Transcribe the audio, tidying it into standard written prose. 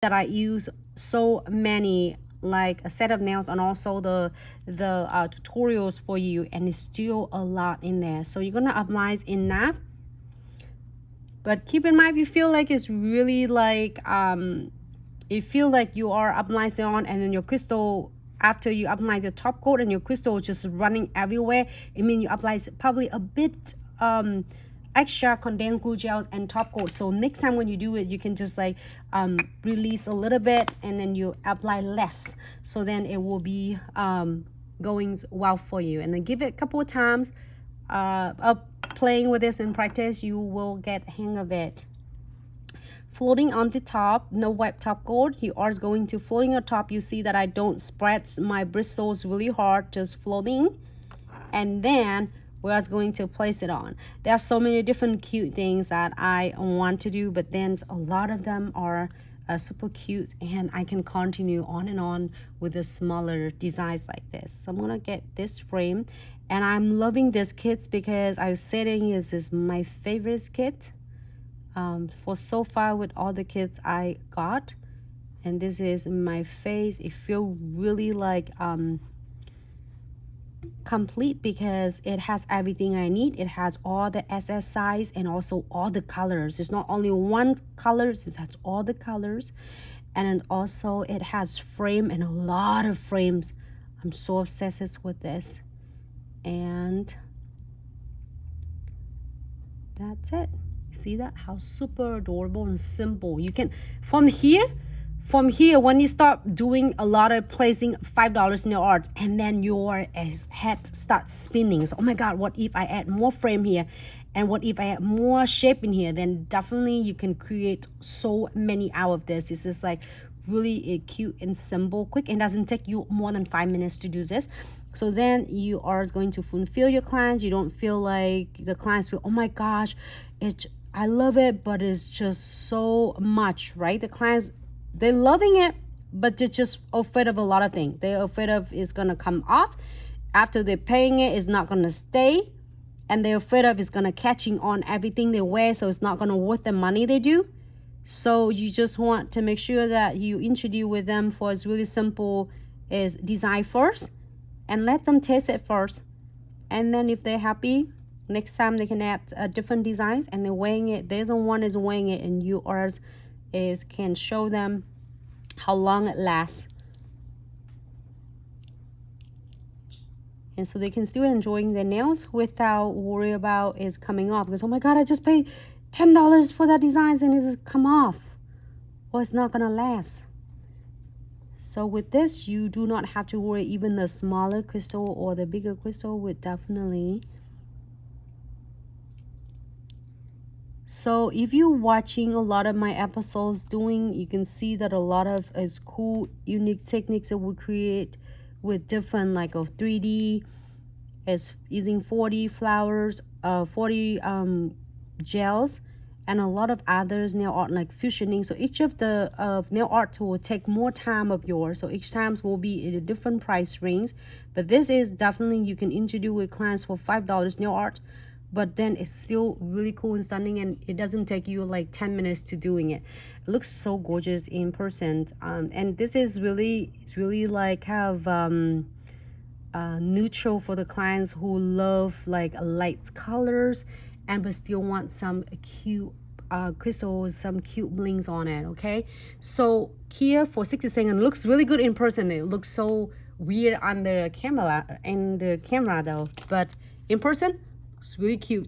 that I use so many like a set of nails and also the tutorials for you, and it's still a lot in there. So you're gonna apply enough, but keep in mind if you feel like it's really like you feel like you are applying on and then your crystal, after you apply the top coat and your crystal just running everywhere, it means you apply probably a bit extra condensed glue gels and top coat. So next time when you do it, you can just like release a little bit and then you apply less, so then it will be going well for you. And then give it a couple of times playing with this in practice, you will get hang of it. Floating on the top, no wet top coat, you are going to floating on top. You see that I don't spread my bristles really hard, just floating, and then we're going to place it on. There are so many different cute things that I want to do, but then a lot of them are super cute, and I can continue on and on with the smaller designs like this. So I'm gonna get this frame, and I'm loving this kit because I was saying this is my favorite kit for so far with all the kits I got, and this is my face. It feels really like complete because it has everything I need. It has all the SS size and also all the colors. It's not only one color, it has all the colors, and also it has frame and a lot of frames. I'm so obsessed with this, and that's it. See that how super adorable and simple. You can from here when you start doing a lot of placing $5 nail art, and then your head starts spinning. So oh my god, what if I add more frame here, and what if I add more shape in here? Then definitely you can create so many out of this. This is like really cute and simple, quick, and doesn't take you more than 5 minutes to do this. So then you are going to fulfill your clients. You don't feel like the clients feel, oh my gosh, I love it, but it's just so much, right? The clients, they're loving it, but they're just afraid of a lot of things. They're afraid of it's gonna come off after they're paying it, it's not gonna stay, and they're afraid of it's gonna catching on everything they wear, so it's not gonna worth the money they do. So you just want to make sure that you introduce with them for it's really simple is design first, and let them taste it first, and then if they're happy, next time they can add different designs, and they're weighing it. There's one is weighing it, and yours is can show them how long it lasts, and so they can still enjoying their nails without worry about it's coming off. Because oh my god, I just paid $10 for that designs and it's come off, or it's not gonna last. So with this, you do not have to worry. Even the smaller crystal or the bigger crystal would definitely. So if you're watching a lot of my episodes doing, you can see that a lot of is cool, unique techniques that we create with different like of 3D. It's using 40 flowers, 40 gels, and a lot of others nail art like fusioning. So each of the nail art will take more time of yours. So each time will be in a different price range. But this is definitely you can introduce with clients for $5 nail art. But then it's still really cool and stunning, and it doesn't take you like 10 minutes to doing it. It looks so gorgeous in person, and this is really, it's really like have neutral for the clients who love like light colors and but still want some cute crystals, some cute blings on it. Okay, so here for 60 seconds looks really good in person. It looks so weird on the camera though, but in person it's really cute.